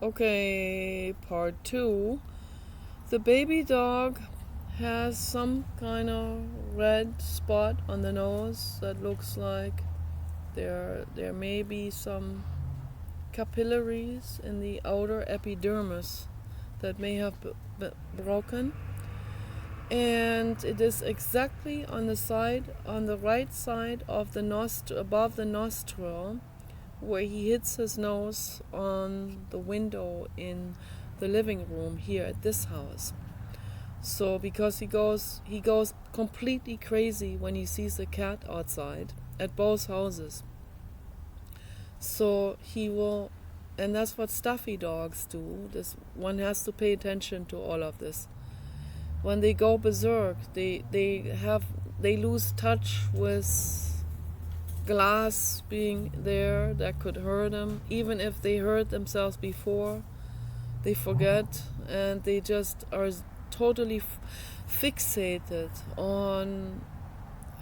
Okay, part 2. The baby dog has some kind of red spot on the nose that looks like there may be some capillaries in the outer epidermis that may have broken, and it is exactly on the right side of the above the nostril, where he hits his nose on the window in the living room here at this house. So because he goes completely crazy when he sees a cat outside at both houses. So he will, and that's what stuffy dogs do. This one has to pay attention to all of this. When they go berserk, they lose touch with glass being there that could hurt them. Even if they hurt themselves before, they forget, and they just are totally fixated on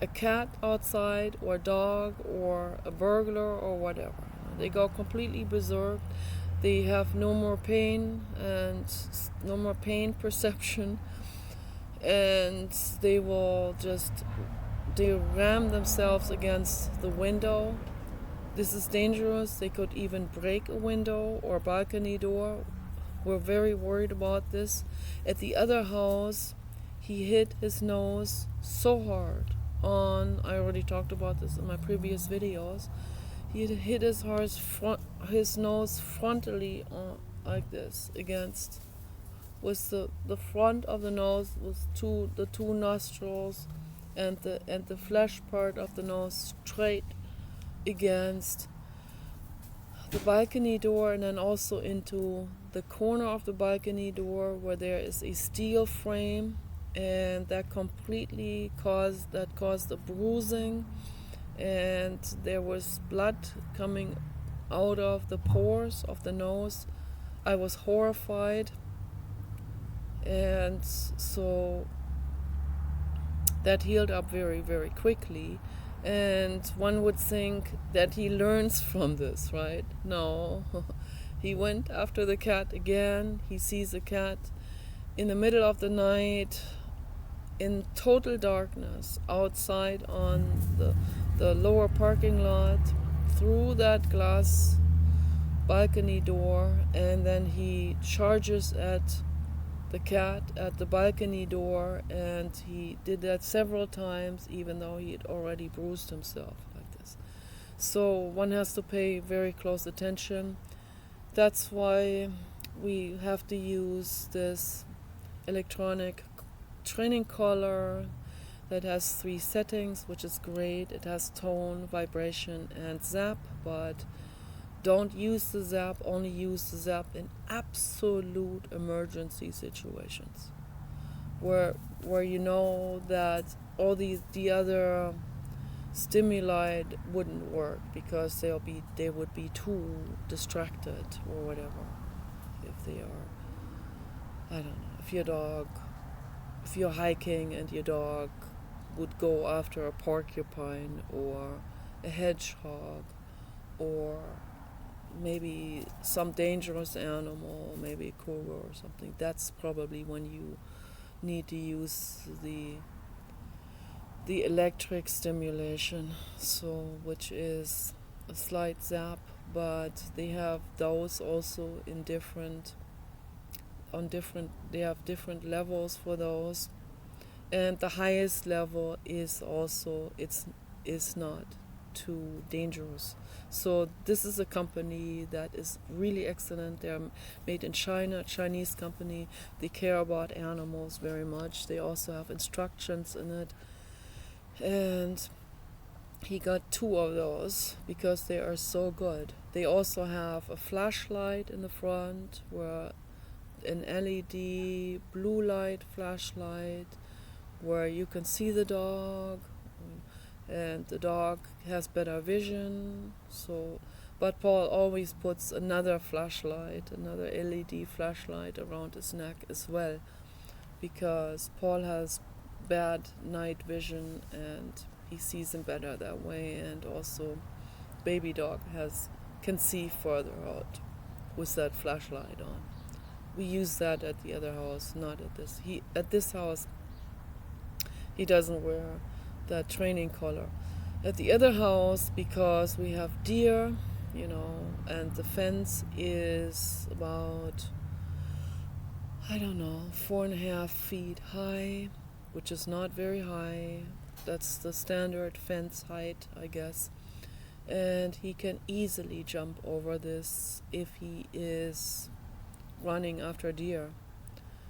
a cat outside or a dog or a burglar or whatever. They go completely berserk. They have no more pain and no more pain perception, and they ram themselves against the window. This is dangerous. They could even break a window or balcony door. We're very worried about this. At the other house, he hit his nose so hard I already talked about this in my previous videos. He hit his nose frontally like this against, with the front of the nose with the two nostrils and the flesh part of the nose straight against the balcony door, and then also into the corner of the balcony door where there is a steel frame, and that completely caused a bruising, and there was blood coming out of the pores of the nose. I was horrified, and so that healed up very, very quickly. And one would think that he learns from this, right? No. He went after the cat again. He sees a cat in the middle of the night, in total darkness, outside on the lower parking lot, through that glass balcony door, and then he charges at the cat at the balcony door, and he did that several times, even though he had already bruised himself like this. So one has to pay very close attention. That's why we have to use this electronic training collar that has 3 settings, which is great. It has tone, vibration, and zap, but don't use the zap, only use the zap in absolute emergency situations where you know that all the other stimuli wouldn't work because they would be too distracted or whatever. If they are, I don't know, if you're hiking and your dog would go after a porcupine or a hedgehog or maybe some dangerous animal, maybe a cougar or something, that's probably when you need to use the electric stimulation, so which is a slight zap, but they have those also in they have different levels for those, and the highest level is also is not too dangerous. So this is a company that is really excellent. They're made in China, a Chinese company. They care about animals very much. They also have instructions in it. And he got 2 of those because they are so good. They also have a flashlight in the front, where an LED blue light flashlight where you can see the dog, and the dog has better vision. So, but Paul always puts another LED flashlight around his neck as well, because Paul has bad night vision and he sees him better that way, and also baby dog can see further out with that flashlight on. We use that at the other house, not at this. At this house he doesn't wear that training collar. At the other house, because we have deer, and the fence is about, I don't know, 4.5 feet high, which is not very high. That's the standard fence height, I guess. And he can easily jump over this if he is running after deer.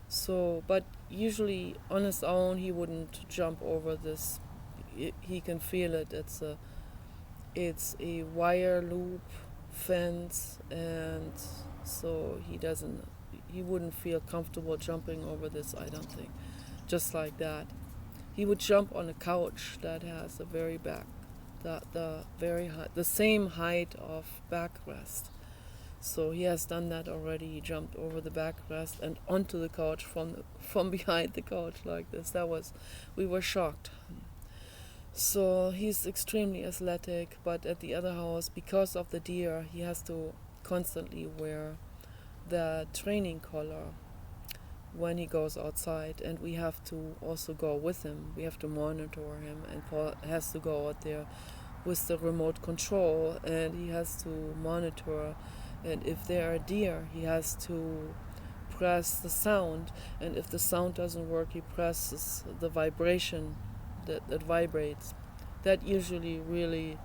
So, but usually on his own he wouldn't jump over this. He can feel it. It's a wire loop fence, and so he wouldn't feel comfortable jumping over this, I don't think. Just like that. He would jump on a couch that has a very the same height of backrest. So he has done that already. He jumped over the backrest and onto the couch from behind the couch like this. We were shocked. So he's extremely athletic, but at the other house, because of the deer, he has to constantly wear the training collar when he goes outside, and we have to also go with him. We have to monitor him, and Paul has to go out there with the remote control, and he has to monitor. And if there are deer, he has to press the sound, and if the sound doesn't work, he presses the vibration that vibrates. That usually really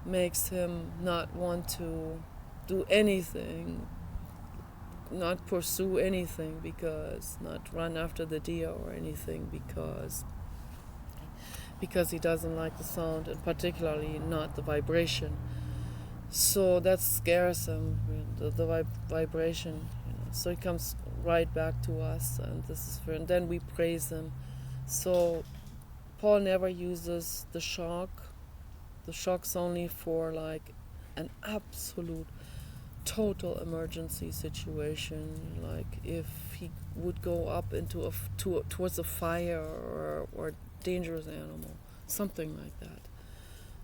makes him not want to do anything, not pursue anything, not run after the deer or anything, because he doesn't like the sound, and particularly not the vibration. So that scares him, the vibration. So he comes right back to us, and and then we praise him. So Paul never uses the shock. The shock's only for like an absolute, total emergency situation, like if he would go up into towards a fire or dangerous animal, something like that.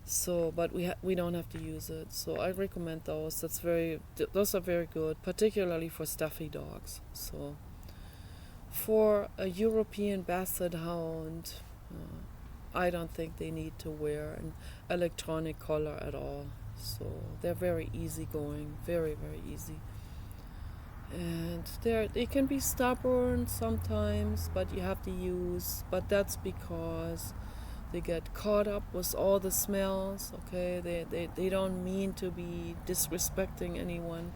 So, but we don't have to use it. So I recommend those. Those are very good, particularly for stuffy dogs. So for a European Basset Hound, I don't think they need to wear an electronic collar at all. So they're very easygoing, very, very easy. And they can be stubborn sometimes, but that's because they get caught up with all the smells, okay? They don't mean to be disrespecting anyone.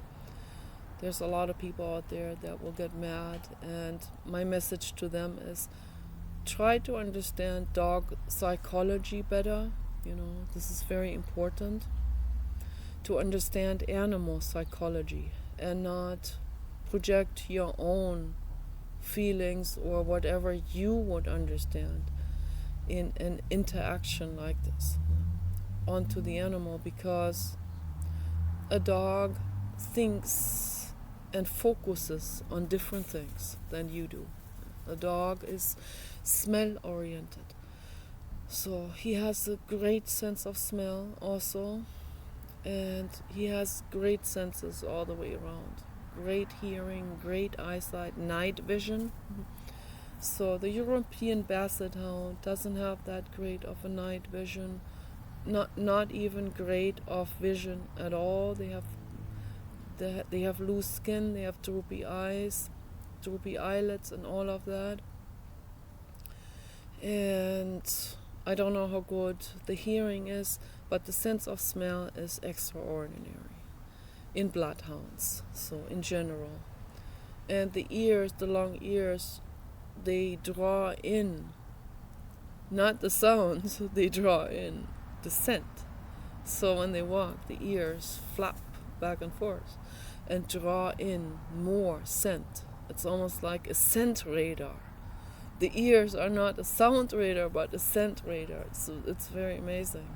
There's a lot of people out there that will get mad, and my message to them is try to understand dog psychology better. This is very important, to understand animal psychology and not project your own feelings or whatever you would understand in an interaction like this onto the animal, because a dog thinks and focuses on different things than you do. A dog is smell oriented, so he has a great sense of smell also, and he has great senses all the way around. Great hearing, great eyesight, night vision. So the European Basset Hound doesn't have that great of a night vision, not even great of vision at all. They have loose skin, they have droopy eyes, droopy eyelids, and all of that. And I don't know how good the hearing is, but the sense of smell is extraordinary in bloodhounds, so in general. And the ears, the long ears, they draw in, not the sounds, they draw in the scent. So when they walk, the ears flap back and forth and draw in more scent. It's almost like a scent radar. The ears are not a sound radar, but a scent radar. So it's very amazing.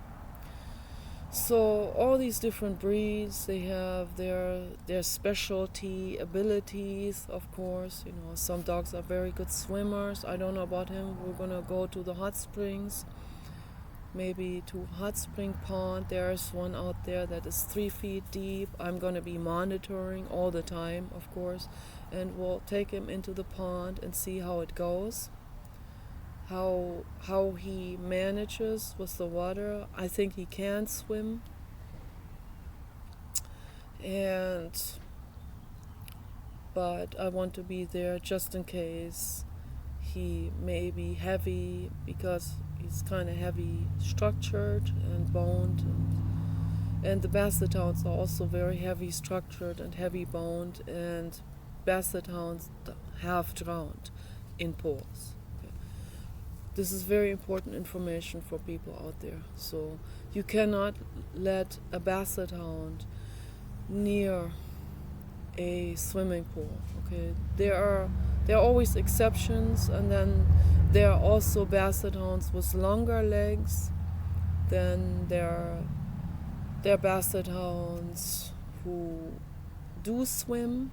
So all these different breeds, they have their specialty abilities, of course. Some dogs are very good swimmers. I don't know about him. We're gonna go to the hot springs maybe to Hot Spring Pond. There's one out there that is 3 feet deep. I'm going to be monitoring all the time, of course, and we'll take him into the pond and see how it goes, how he manages with the water. I think he can swim, but I want to be there just in case he may be heavy, because he's kind of heavy structured and boned, and the basset hounds are also very heavy structured and heavy boned, and basset hounds have drowned in pools. Okay. This is very important information for people out there. So you cannot let a basset hound near a swimming pool. Okay, there are always exceptions, and then there are also basset hounds with longer legs than there are basset hounds who do swim,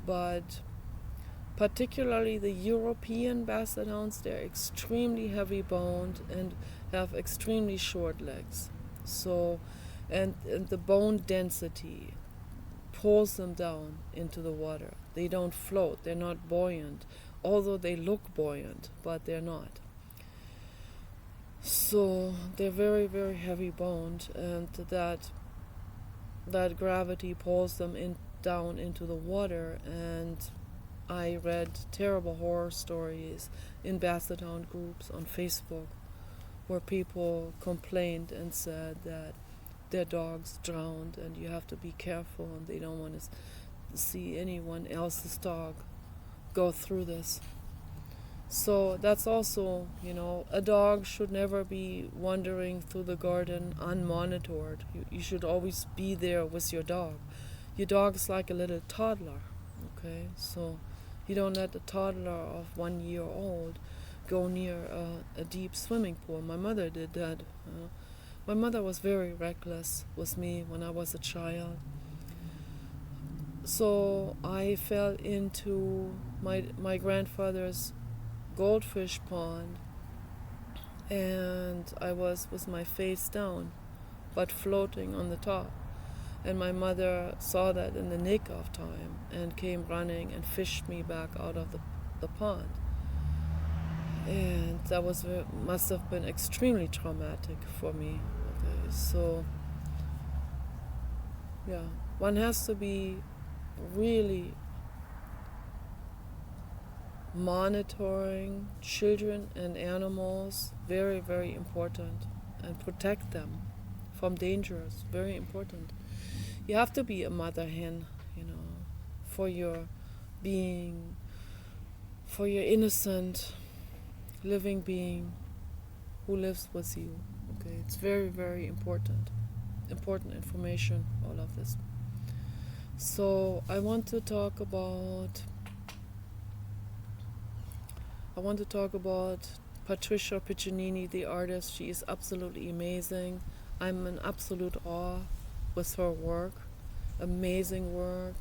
but particularly the European basset hounds, they're extremely heavy boned and have extremely short legs. So, and the bone density pulls them down into the water. They don't float, they're not buoyant, although they look buoyant, but they're not. So they're very, very heavy boned, and that gravity pulls them down into the water. And I read terrible horror stories in basset hound groups on Facebook where people complained and said that their dogs drowned and you have to be careful, and they don't want to see anyone else's dog go through this. So that's also, a dog should never be wandering through the garden unmonitored. You should always be there with your dog. Your dog is like a little toddler, okay? So you don't let a toddler of 1 year old go near a deep swimming pool. My mother did that. My mother was very reckless with me when I was a child. So I fell into my grandfather's goldfish pond, and I was with my face down, but floating on the top. And my mother saw that in the nick of time and came running and fished me back out of the pond. And that must have been extremely traumatic for me. Okay, so yeah, one has to be really monitoring children and animals, very, very important, and protect them from dangers, very important. You have to be a mother hen, for your being, for your innocent living being who lives with you. Okay, it's very, very important information, all of this. So I want to talk about Patricia Piccinini, the artist. She is absolutely amazing. I'm in absolute awe with her work. Amazing work.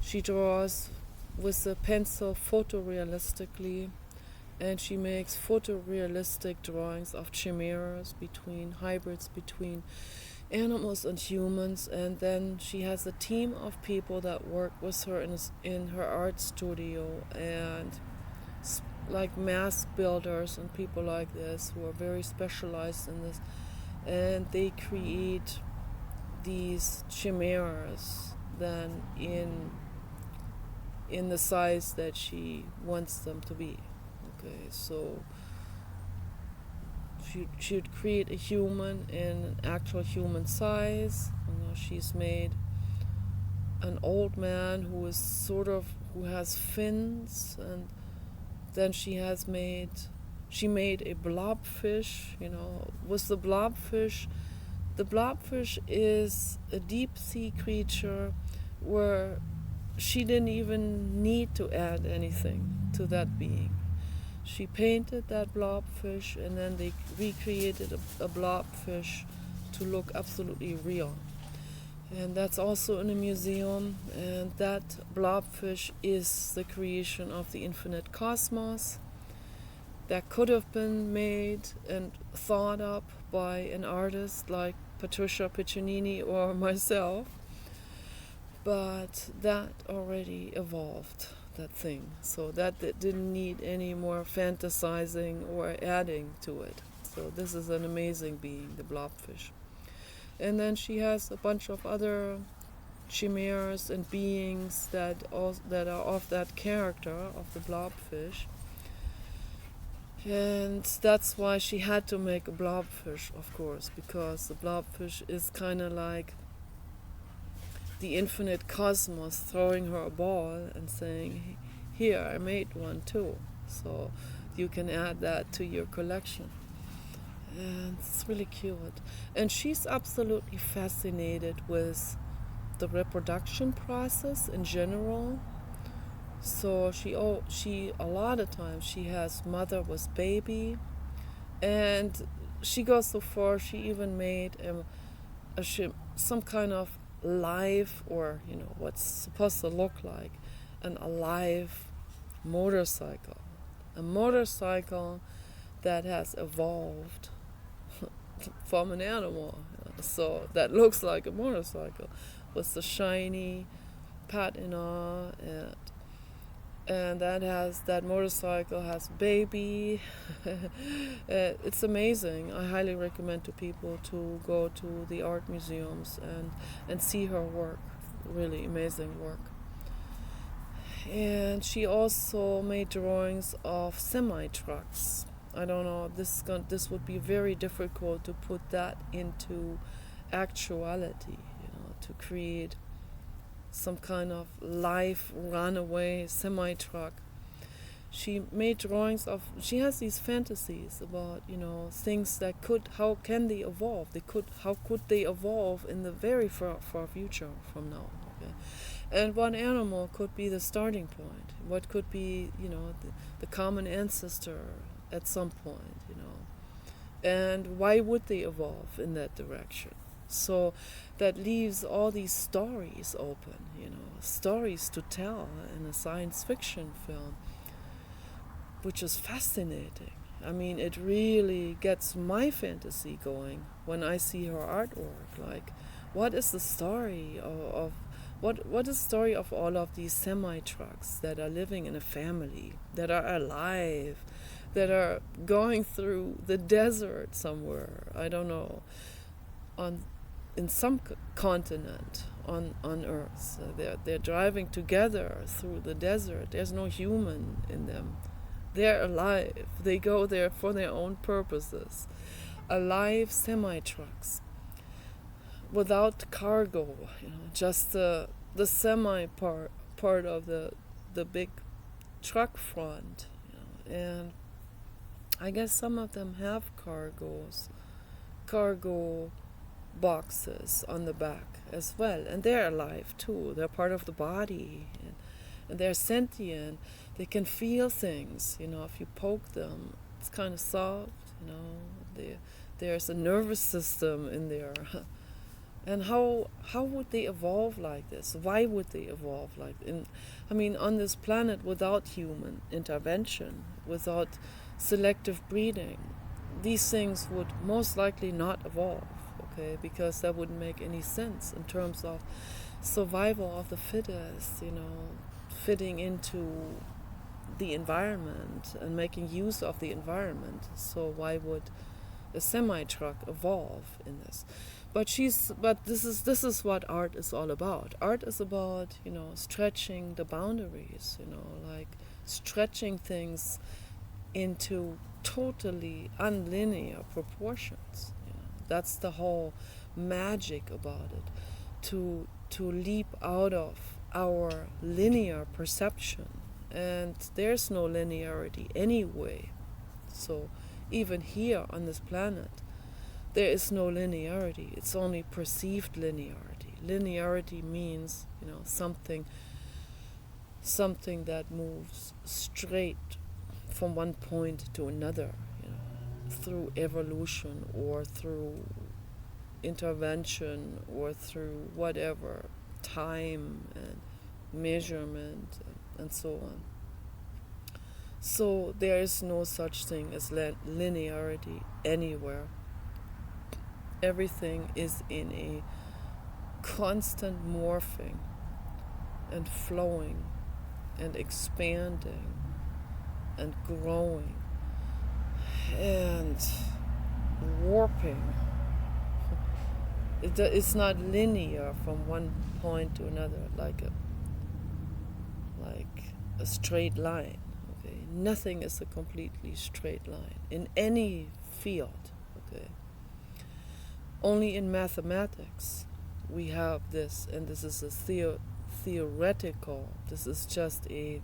She draws with the pencil photorealistically, and she makes photorealistic drawings of chimeras, hybrids between animals and humans. And then she has a team of people that work with her in her art studio, and like mask builders and people like this who are very specialized in this, and they create these chimeras then in the size that she wants them to be. Okay, so she'd create a human in an actual human size. She's made an old man who has fins, and then she made a blobfish, with the blobfish. The blobfish is a deep sea creature where she didn't even need to add anything to that being. She painted that blobfish, and then they recreated a blobfish to look absolutely real. And that's also in a museum, and that blobfish is the creation of the infinite cosmos that could have been made and thought up by an artist like Patricia Piccinini or myself, but that already evolved, that thing. So that didn't need any more fantasizing or adding to it. So this is an amazing being, the blobfish. And then she has a bunch of other chimeras and beings that are of that character of the blobfish. And that's why she had to make a blobfish, of course, because the blobfish is kind of like the infinite cosmos throwing her a ball and saying, here, I made one too. So you can add that to your collection. And it's really cute. And she's absolutely fascinated with the reproduction process in general. So she a lot of times she has mother with baby, and she goes so far she even made some kind of live, or what's supposed to look like an alive motorcycle, a motorcycle that has evolved from an animal, so that looks like a motorcycle with the shiny patina, and that motorcycle has a baby. It's amazing. I highly recommend to people to go to the art museums and see her work. Really amazing work. And she also made drawings of semi-trucks. I don't know, this would be very difficult to put that into actuality, to create some kind of live runaway semi-truck. She made drawings of, she has these fantasies about, things that how can they evolve? How could they evolve in the very far future from now? Okay? And one animal could be the starting point. What could be, the common ancestor at some point, And why would they evolve in that direction? So that leaves all these stories open, stories to tell in a science fiction film, which is fascinating. I mean, it really gets my fantasy going when I see her artwork. Like, what is the story of what is the story of all of these semi-trucks that are living in a family, that are alive, that are going through the desert somewhere, I don't know, in some continent on Earth. They're driving together through the desert. There's no human in them. They're alive. They go there for their own purposes. Alive semi-trucks without cargo, just the semi part of the big truck front, and I guess some of them have cargo boxes on the back as well, and they're alive too. They're part of the body, and they're sentient. They can feel things, if you poke them. It's kind of soft, there's a nervous system in there. And how would they evolve like this? Why would they evolve like this? On this planet, without human intervention, without selective breeding, these things would most likely not evolve, okay? Because that wouldn't make any sense in terms of survival of the fittest, fitting into the environment and making use of the environment. So why would a semi-truck evolve in this? But this is what art is all about. Art is about, stretching the boundaries, like stretching things into totally unlinear proportions. That's the whole magic about it. To leap out of our linear perception, and there's no linearity anyway. So even here on this planet, there is no linearity. It's only perceived linearity. Linearity means, something that moves straight from one point to another, through evolution or through intervention or through whatever, time and measurement and so on. So there is no such thing as linearity anywhere. everything is in a constant morphing and flowing and expanding and growing and warping. It's not linear from one point to another like a straight line. Okay, nothing is a completely straight line in any field. Okay, only in mathematics we have this, and this is a theoretical. This is just a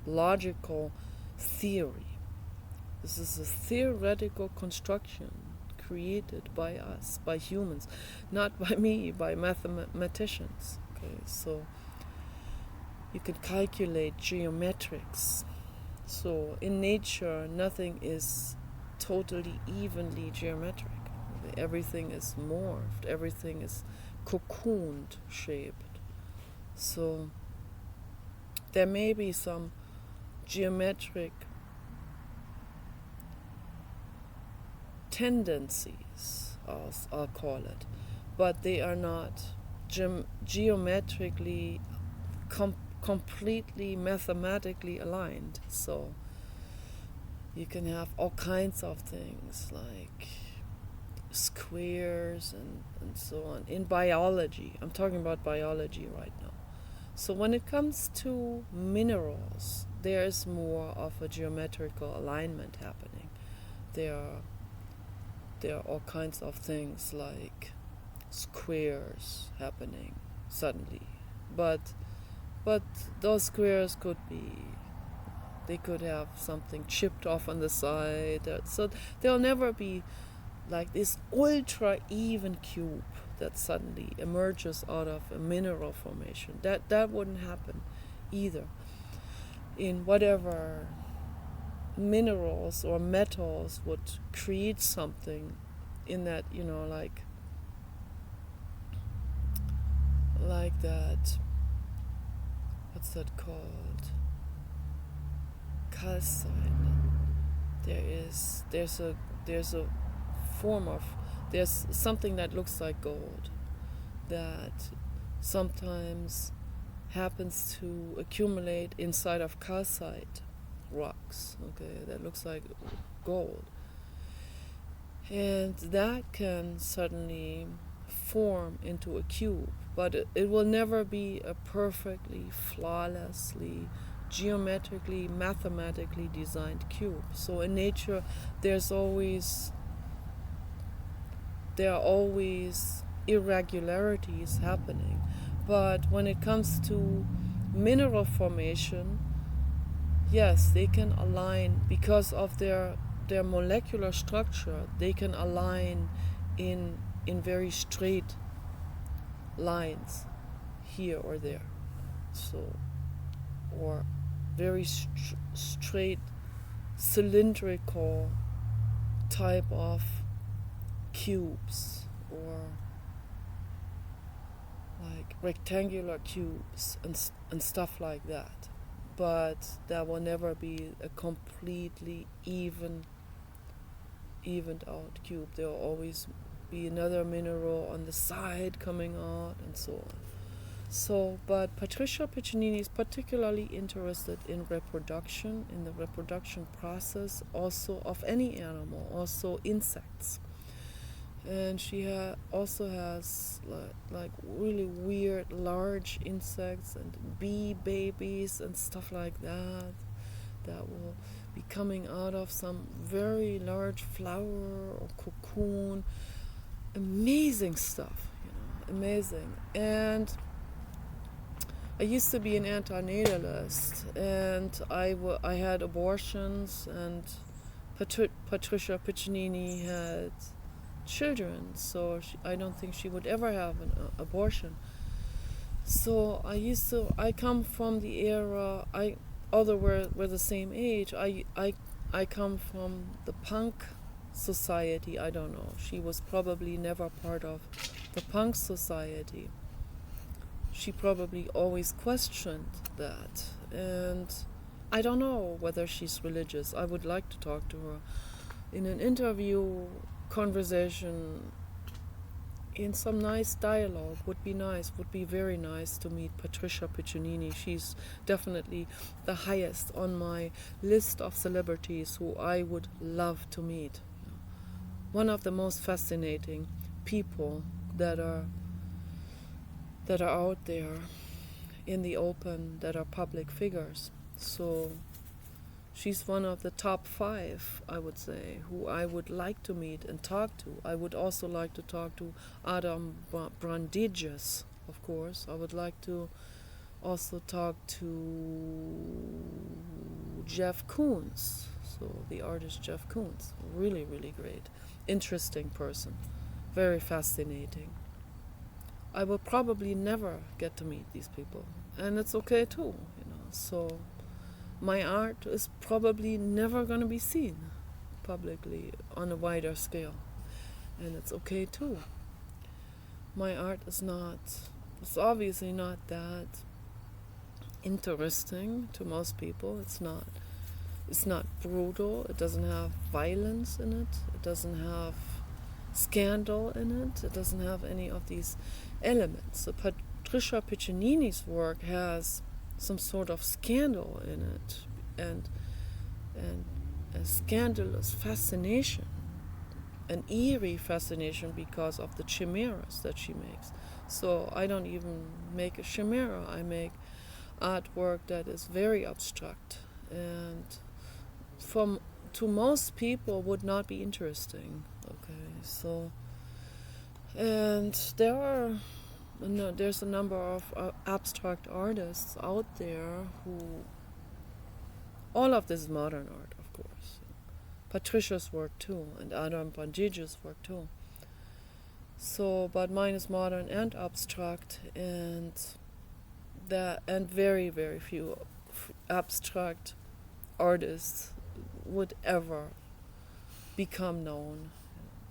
logical theory. This is a theoretical construction created by us, by humans, not by me, by mathematicians. Okay, so you can calculate geometrics. So in nature, nothing is totally evenly geometric. Okay, everything is morphed, everything is cocooned shaped. So there may be some geometric tendencies, I'll call it, but they are not geometrically completely mathematically aligned. So you can have all kinds of things like squares and so on in biology. I'm talking about biology right now. So when it comes to minerals, there's more of a geometrical alignment happening. There are all kinds of things like squares happening suddenly, but those squares they could have something chipped off on the side. So there'll never be like this ultra even cube that suddenly emerges out of a mineral formation. That wouldn't happen either. In whatever minerals or metals would create something in that, like that, what's that called? Calcite. There's a form of, there's something that looks like gold that sometimes happens to accumulate inside of calcite rocks, okay, that looks like gold. And that can suddenly form into a cube, but it will never be a perfectly, flawlessly, geometrically, mathematically designed cube. So in nature, there are always irregularities happening. But when it comes to mineral formation, yes, they can align because of their molecular structure. They can align in very straight lines here or there. So, or very straight cylindrical type of cubes, or like rectangular cubes and stuff like that. But that will never be a completely evened out cube. There will always be another mineral on the side coming out and so on. So, but Patricia Piccinini is particularly interested in reproduction, in the reproduction process also of any animal, also insects. And she also has like really weird large insects and bee babies and stuff like that will be coming out of some very large flower or cocoon. Amazing stuff, amazing. And I used to be an anti-natalist, and I had abortions, and Patricia Piccinini had children, so I don't think she would ever have an abortion. So I come from the era, although we're the same age, I come from the punk society. I don't know, she was probably never part of the punk society. She probably always questioned that, and I don't know whether she's religious. I would like to talk to her in an interview conversation. in some nice dialogue. Would be nice, would be very nice to meet Patricia Piccinini. She's definitely the highest on my list of celebrities who I would love to meet. One of the most fascinating people that are out there in the open, that are public figures. So she's one of the top 5, I would say, who I would like to meet and talk to. I would also like to talk to Adam Brandigis, of course. I would like to also talk to Jeff Koons, so the artist Jeff Koons. Really, really great. Interesting person. Very fascinating. I will probably never get to meet these people, and it's okay too, So my art is probably never going to be seen publicly on a wider scale, and it's okay too. My art is obviously not that interesting to most people. It's not brutal. It doesn't have violence in it. It doesn't have scandal in it. It doesn't have any of these elements. So Patricia Piccinini's work has some sort of scandal in it, and a scandalous fascination, an eerie fascination because of the chimeras that she makes. So I don't even make a chimera. I make artwork that is very abstract, and to most people would not be interesting. Okay, so, and there's a number of abstract artists out there who, all of this is modern art, of course. Patricia's work too, and Adam Brandigis' work too. So, but mine is modern and abstract, and very, very few abstract artists would ever become known.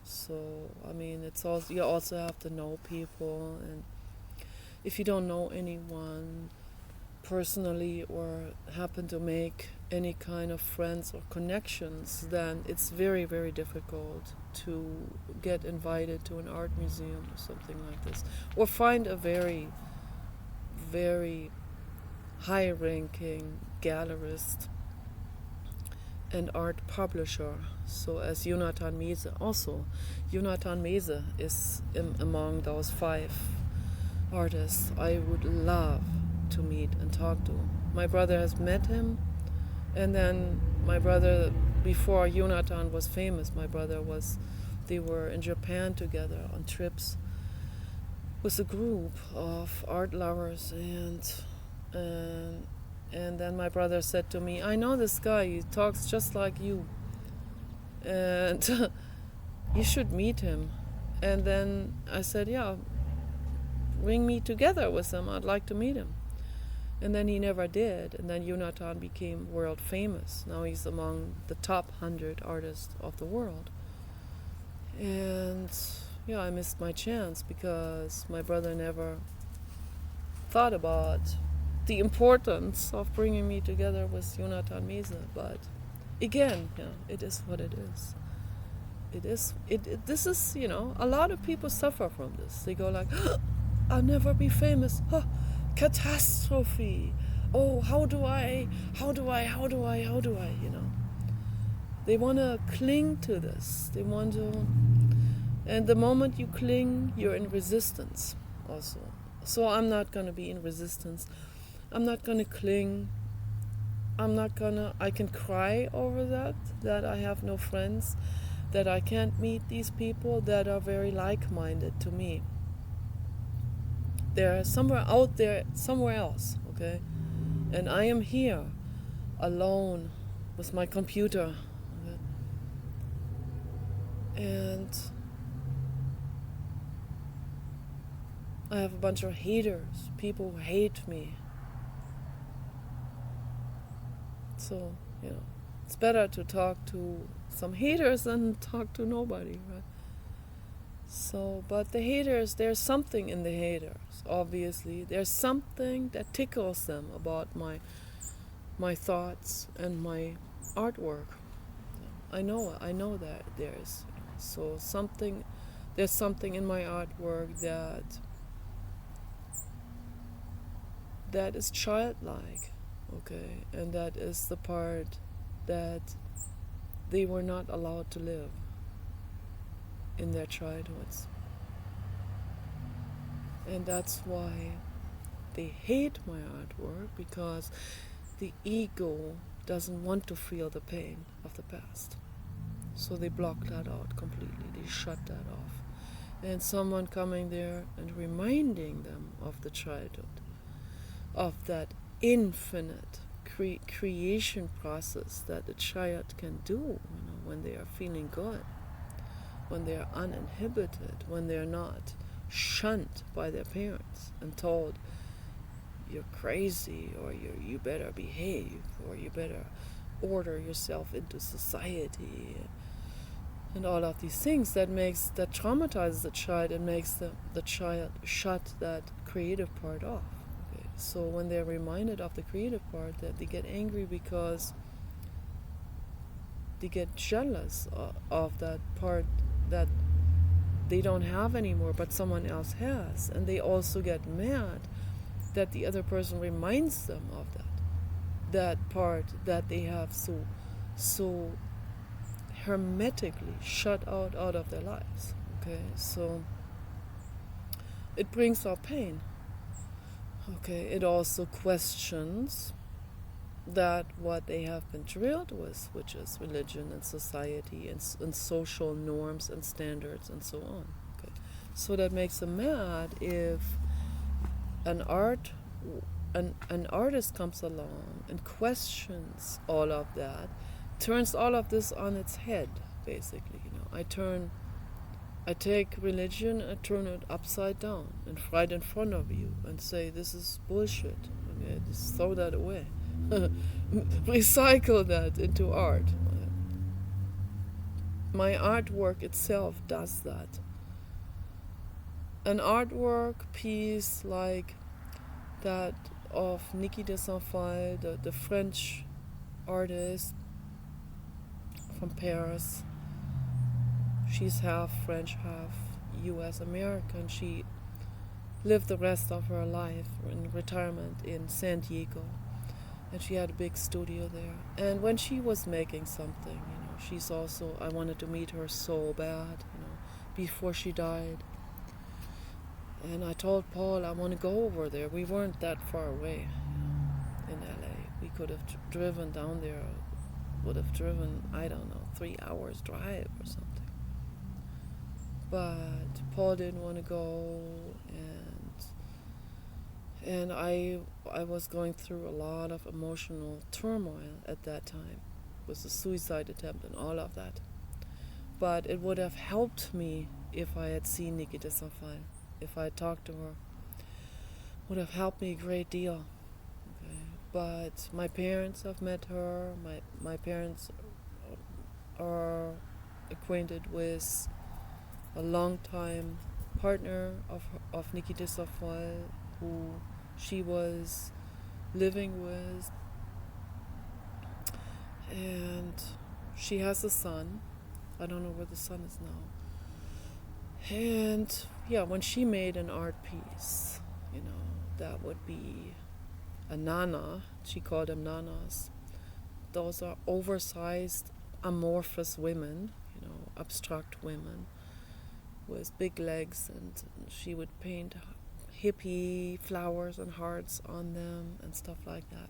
So, I mean, you also have to know people, and if you don't know anyone personally or happen to make any kind of friends or connections, then it's very, very difficult to get invited to an art museum or something like this, or find a very, very high-ranking gallerist and art publisher. So as Jonathan Mese also. Jonathan Mese is among those 5 artists I would love to meet and talk to. My brother has met him, and then my brother, before Jonathan was famous, they were in Japan together on trips with a group of art lovers, and then my brother said to me, I know this guy, he talks just like you, and you should meet him. And then I said, yeah, bring me together with him, I'd like to meet him. And then he never did, and then Jonathan became world famous. Now he's among the top 100 artists of the world. And yeah, I missed my chance because my brother never thought about the importance of bringing me together with Jonathan Mese. But again, it is what it is. This is, a lot of people suffer from this. They go like, I'll never be famous. Catastrophe. Oh, how do I, They want to cling to this. And the moment you cling, you're in resistance also. So I'm not going to be in resistance. I'm not going to cling. I can cry over that I have no friends, that I can't meet these people that are very like-minded to me. They're somewhere out there, somewhere else, okay? And I am here, alone, with my computer. Okay? And I have a bunch of haters, people who hate me. So, it's better to talk to some haters than talk to nobody, right? So, but the haters, there's something in the haters, obviously. There's something that tickles them about my thoughts and my artwork. I know that there is. So something there's something in my artwork that is childlike, okay, and that is the part that they were not allowed to live in their childhoods. And that's why they hate my artwork, because the ego doesn't want to feel the pain of the past. So they block that out completely, they shut that off. And someone coming there and reminding them of the childhood, of that infinite creation process that a child can do, when they are feeling good, when they are uninhibited, when they're not shunned by their parents and told, you're crazy, or you better behave, or you better order yourself into society, and all of these things that traumatizes the child and makes the child shut that creative part off. Okay? So when they're reminded of the creative part, that they get angry because they get jealous of that part that they don't have anymore, but someone else has, and they also get mad that the other person reminds them of that part that they have so hermetically shut out of their lives. Okay, so it brings up pain. Okay, it also questions that what they have been drilled with, which is religion and society and social norms and standards and so on. Okay, so that makes them mad if an artist comes along and questions all of that, turns all of this on its head, basically. I take religion and turn it upside down and right in front of you and say, this is bullshit. Okay, just throw that away. Recycle that into art. My artwork itself does that. An artwork piece like that of Niki de Saint-Phalle, the French artist from Paris. She's half French, half US American. She lived the rest of her life in retirement in San Diego, and she had a big studio there. And when she was making something, she's also, I wanted to meet her so bad, before she died. And I told Paul, I want to go over there. We weren't that far away in LA. We could have driven down there, would have driven, 3 hours drive or something. But Paul didn't want to go, and I was going through a lot of emotional turmoil at that time, with a suicide attempt and all of that. But it would have helped me if I had seen Niki de Saint-Phalle. If I had talked to her, would have helped me a great deal. Okay. But my parents have met her. My parents are acquainted with a long-time partner of Niki de Saint-Phalle, who she was living with, and she has a son. I don't know where the son is now. And when she made an art piece, that would be a nana. She called them nanas. Those are oversized, amorphous women, abstract women with big legs, and she would paint hippie flowers and hearts on them and stuff like that.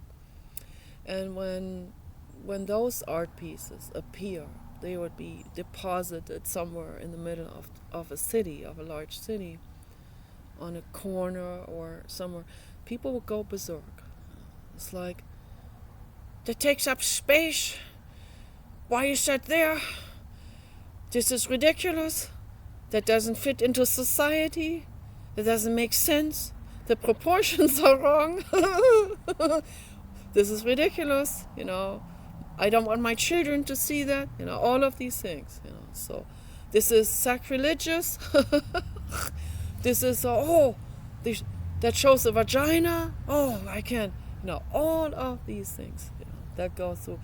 And when those art pieces appear, they would be deposited somewhere in the middle of a city, of a large city, on a corner or somewhere. People would go berserk. It's like, that takes up space. Why is that there? This is ridiculous. That doesn't fit into society. That doesn't make sense. The proportions are wrong. This is ridiculous, I don't want my children to see that, all of these things, So this is sacrilegious. This is, that shows a vagina. Oh, I can't, all of these things, that go through.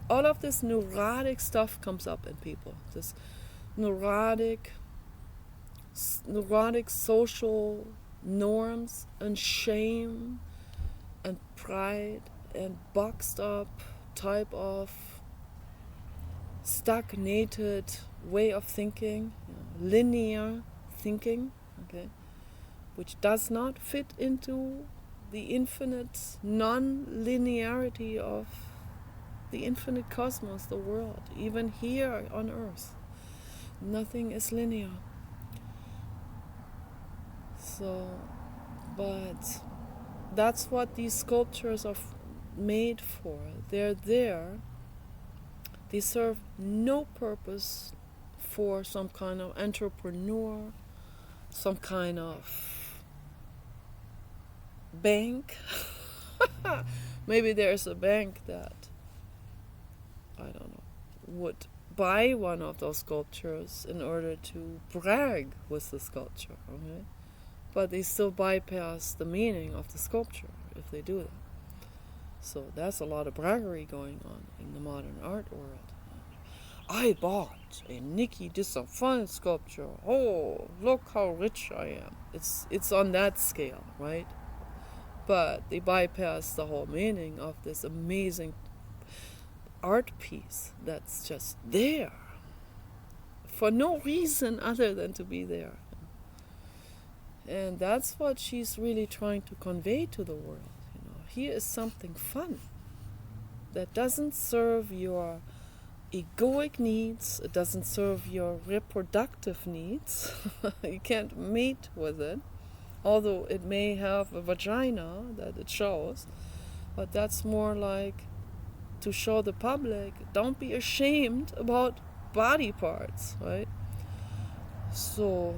All of this neurotic stuff comes up in people. This neurotic neurotic social norms and shame and pride and boxed up type of stagnated way of thinking, linear thinking, okay, which does not fit into the infinite non-linearity of the infinite cosmos, the world, even here on Earth. Nothing is linear. So, but that's what these sculptures are made for. They're there. They serve no purpose for some kind of entrepreneur, some kind of bank. Maybe there's a bank that, I don't know, would buy one of those sculptures in order to brag with the sculpture, okay? But they still bypass the meaning of the sculpture if they do that. So that's a lot of braggery going on in the modern art world. I bought a Nikki Disafan sculpture. Oh, look how rich I am. It's on that scale, right? But they bypass the whole meaning of this amazing art piece that's just there for no reason other than to be there. And that's what she's really trying to convey to the world. Here is something fun that doesn't serve your egoic needs, it doesn't serve your reproductive needs. You can't mate with it, although it may have a vagina that it shows, but that's more like to show the public, don't be ashamed about body parts, right? So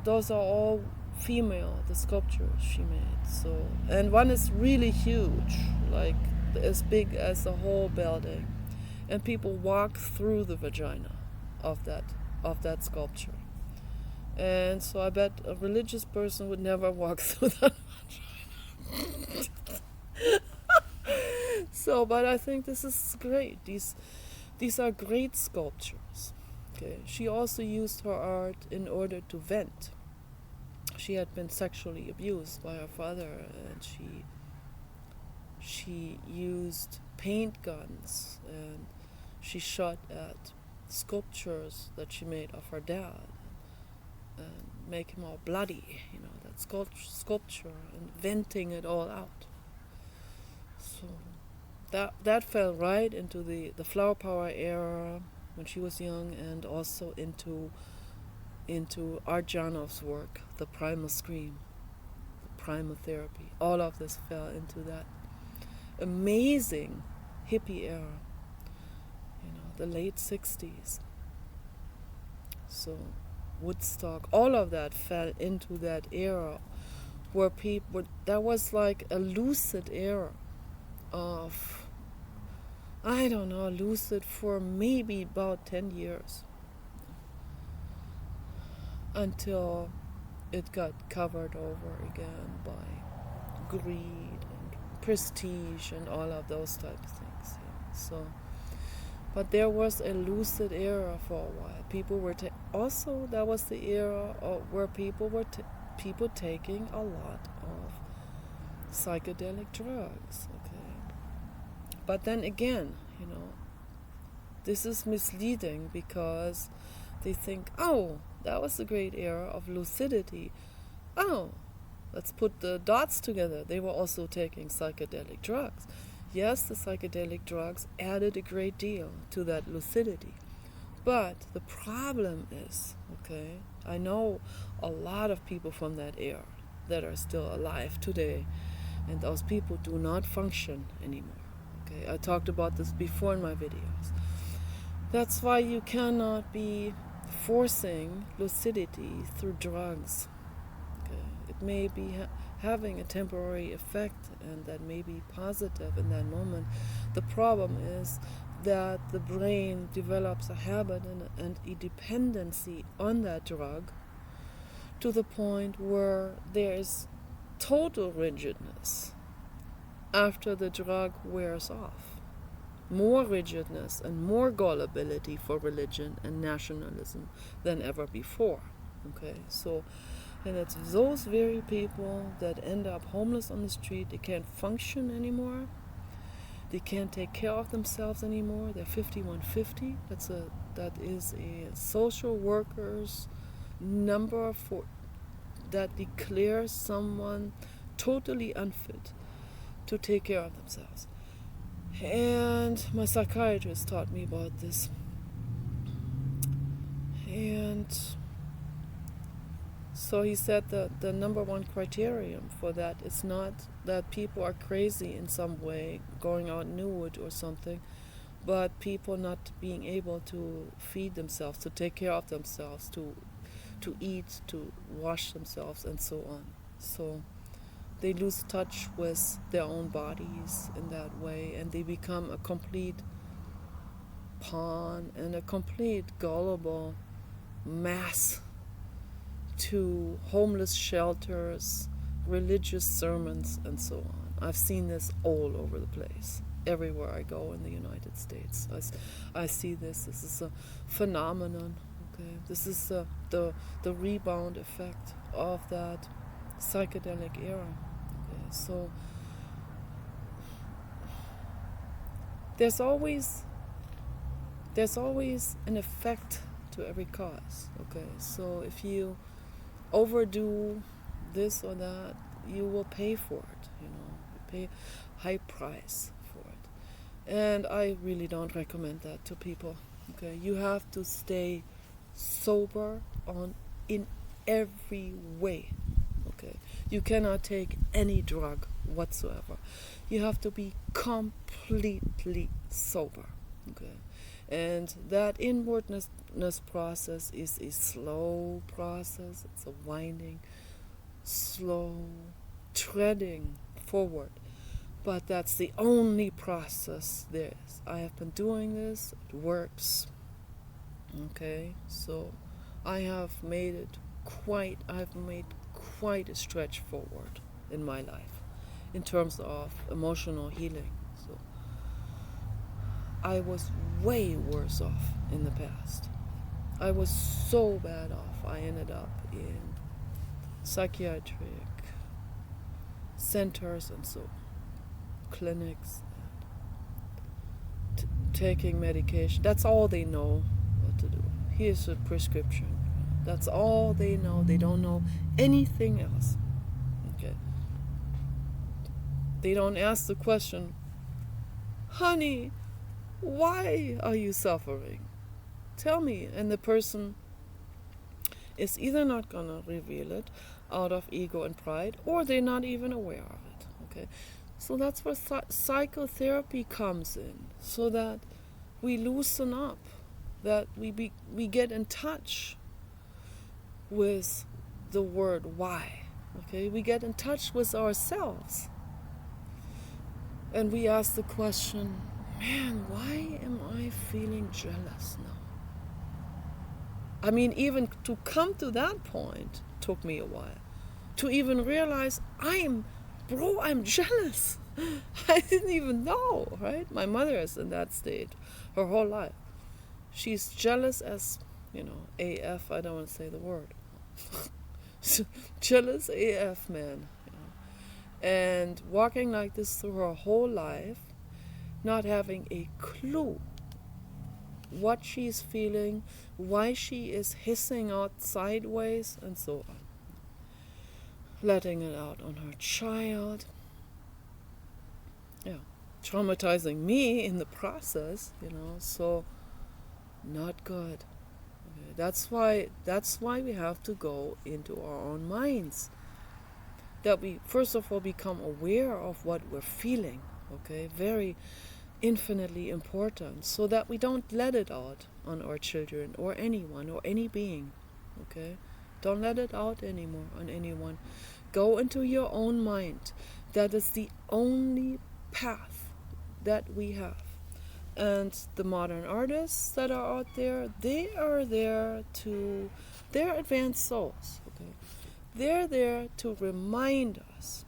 those are all female, the sculptures she made. So, and one is really huge, like as big as the whole building, and people walk through the vagina of that sculpture. And so I bet a religious person would never walk through that vagina. So, but I think this is great. These are great sculptures. Okay. She also used her art in order to vent. She had been sexually abused by her father, and she used paint guns, and she shot at sculptures that she made of her dad and make him all bloody, that sculpture, and venting it all out. So that fell right into the flower power era when she was young, and also into Art Janov's work, the primal scream, the primal therapy. All of this fell into that amazing hippie era, the late 60s. So Woodstock, all of that fell into that era where that was like a lucid era of, I don't know, lucid for maybe about 10 years. Until it got covered over again by greed and prestige and all of those type of things. So, but there was a lucid era for a while. People were also, that was the era where people were people taking a lot of psychedelic drugs. Okay, but then again, this is misleading because they think, oh, that was the great era of lucidity. Oh, let's put the dots together. They were also taking psychedelic drugs. Yes, the psychedelic drugs added a great deal to that lucidity. But the problem is, okay, I know a lot of people from that era that are still alive today, and those people do not function anymore. Okay, I talked about this before in my videos. That's why you cannot be forcing lucidity through drugs. Okay. It may be having a temporary effect, and that may be positive in that moment. The problem is that the brain develops a habit and a dependency on that drug to the point where there is total rigidness after the drug wears off. More rigidness and more gullibility for religion and nationalism than ever before. Okay, so, and it's those very people that end up homeless on the street. They can't function anymore. They can't take care of themselves anymore. They're 5150. That is a social worker's number for that declares someone totally unfit to take care of themselves. And my psychiatrist taught me about this. And so he said that the number one criterion for that is not that people are crazy in some way, going out nude or something, but people not being able to feed themselves, to take care of themselves, to eat, to wash themselves, and so on. So they lose touch with their own bodies in that way, and they become a complete pawn and a complete gullible mass to homeless shelters, religious sermons, and so on. I've seen this all over the place, everywhere I go in the United States. I see this. This is a phenomenon. Okay, this is the rebound effect of that psychedelic era. Okay, so there's always an effect to every cause. Okay, so if you overdo this or that, you will pay for it. You pay high price for it, and I really don't recommend that to people. Okay, you have to stay sober in every way. Okay, you cannot take any drug whatsoever. You have to be completely sober. Okay, and that inwardness process is a slow process. It's a winding, slow treading forward, but that's the only process there is. I have been doing this. It works. Okay, so I've made quite a stretch forward in my life in terms of emotional healing. So I was way worse off in the past. I was so bad off. I ended up in psychiatric centers and so clinics, taking medication. That's all they know what to do. Here's a prescription. That's all they know. They don't know anything else. Okay. They don't ask the question, honey, why are you suffering? Tell me. And the person is either not gonna reveal it out of ego and pride, or they're not even aware of it. Okay, so that's where psychotherapy comes in, so that we loosen up, that we get in touch with the word why. Okay, we get in touch with ourselves, and we ask the question, man, why am I feeling jealous now? I mean, even to come to that point took me a while. To even realize I'm jealous. I didn't even know, right? My mother is in that state her whole life. She's jealous as, AF, I don't want to say the word. Jealous AF, man. And walking like this through her whole life, not having a clue what she's feeling, why she is hissing out sideways, and so on. Letting it out on her child. Yeah. Traumatizing me in the process, so not good. Okay. That's why we have to go into our own minds. That we first of all become aware of what we're feeling. Okay, very infinitely important, so that we don't let it out on our children or anyone or any being. Okay, don't let it out anymore on anyone. Go into your own mind. That is the only path that we have. And the modern artists that are out there, they are there to, they're advanced souls. Okay, they're there to remind us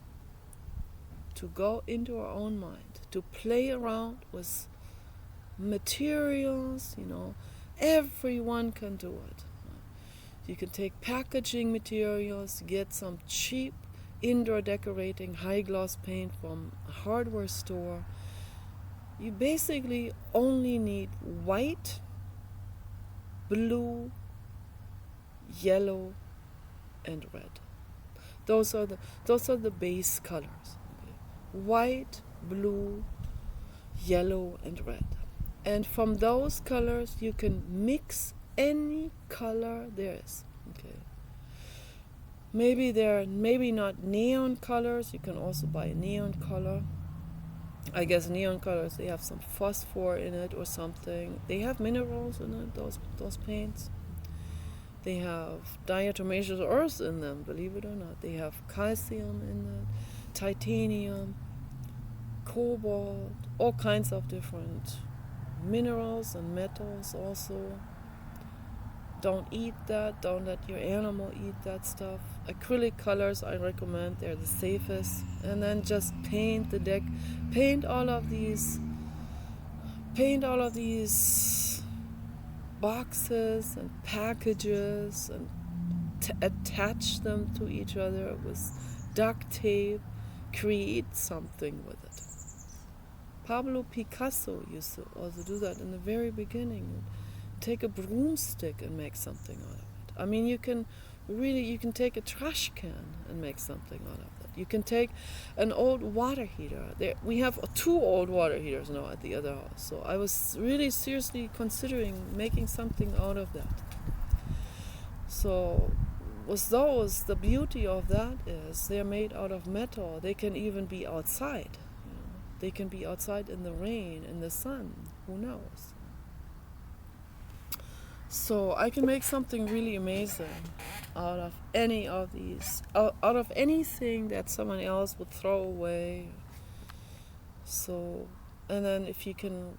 to go into our own mind, to play around with materials. Everyone can do it. You can take packaging materials, get some cheap indoor decorating high gloss paint from a hardware store. You basically only need white, blue, yellow, and red. Those are the base colors. Okay? White, blue, yellow, and red. And from those colors you can mix any color there is. Okay. Maybe not neon colors. You can also buy a neon color. I guess neon colors, they have some phosphor in it or something. They have minerals in it, those paints. They have diatomaceous earth in them, believe it or not. They have calcium in it, titanium, cobalt, all kinds of different minerals and metals also. Don't eat that. Don't let your animal eat that stuff. Acrylic colors, I recommend. They're the safest. And then just paint the deck. Paint all of these boxes and packages and attach them to each other with duct tape. Create something with it. Pablo Picasso used to also do that in the very beginning. Take a broomstick and make something out of it. I mean, you can take a trash can and make something out of it. You can take an old water heater. We have 2 old water heaters now at the other house. So I was really seriously considering making something out of that. So with those, the beauty of that is they're made out of metal. They can even be outside. They can be outside in the rain, in the sun. Who knows? So I can make something really amazing out of any of these, out of anything that someone else would throw away. So, and then if you can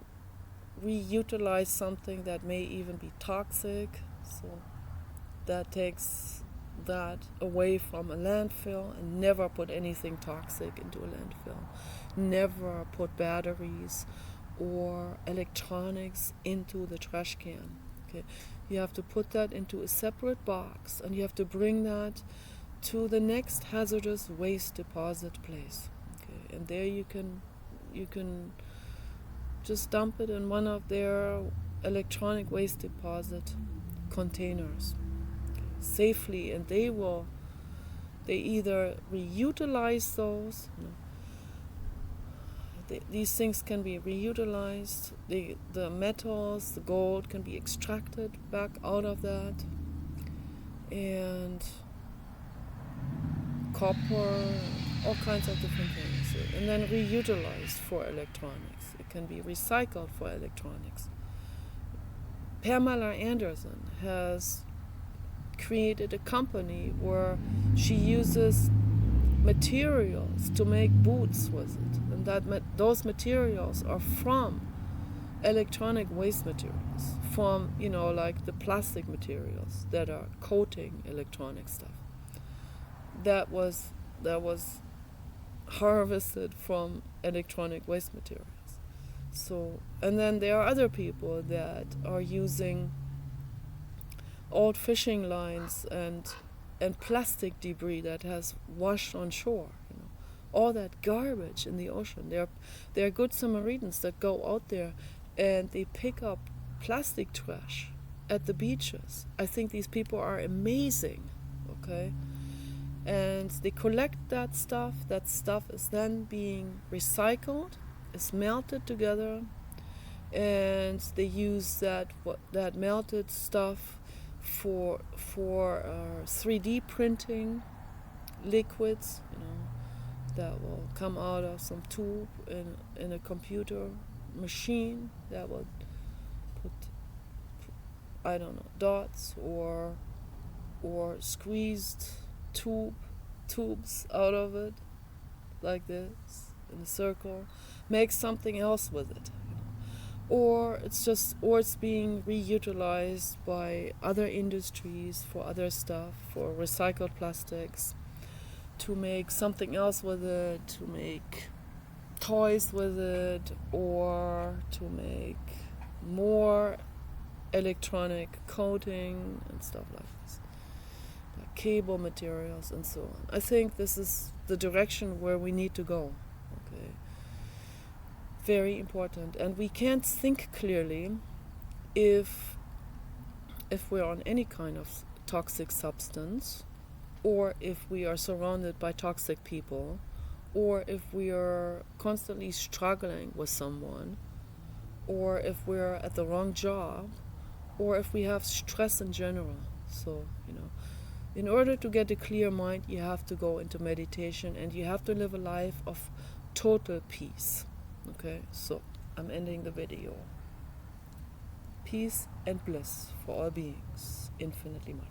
reutilize something that may even be toxic, so that takes that away from a landfill, and never put anything toxic into a landfill. Never put batteries or electronics into the trash can. Okay. You have to put that into a separate box, and you have to bring that to the next hazardous waste deposit place. Okay. And there you can just dump it in one of their electronic waste deposit containers, okay, safely, and they either reutilize those. These things can be reutilized. The metals, the gold can be extracted back out of that, and copper, all kinds of different things, and then reutilized for electronics. It can be recycled for electronics. Pamela Anderson has created a company where she uses materials to make boots with it, and those materials are from electronic waste materials, from like the plastic materials that are coating electronic stuff. That was harvested from electronic waste materials. So, and then there are other people that are using old fishing lines and plastic debris that has washed on shore, all that garbage in the ocean. There are good Samaritans that go out there and they pick up plastic trash at the beaches. I think these people are amazing, okay? And they collect that stuff. That stuff is then being recycled, is melted together, and they use that melted stuff for 3D printing liquids, that will come out of some tube in a computer machine that would put, I don't know, dots or squeezed tubes out of it, like this, in a circle, make something else with it. Or it's being reutilized by other industries for other stuff, for recycled plastics, to make something else with it, to make toys with it, or to make more electronic coating and stuff like this. like cable materials and so on. I think this is the direction where we need to go. Okay, very important. And we can't think clearly if we're on any kind of toxic substance, or if we are surrounded by toxic people, or if we are constantly struggling with someone, or if we're at the wrong job, or if we have stress in general. So, in order to get a clear mind, you have to go into meditation and you have to live a life of total peace. Okay, so I'm ending the video. Peace and bliss for all beings, infinitely much.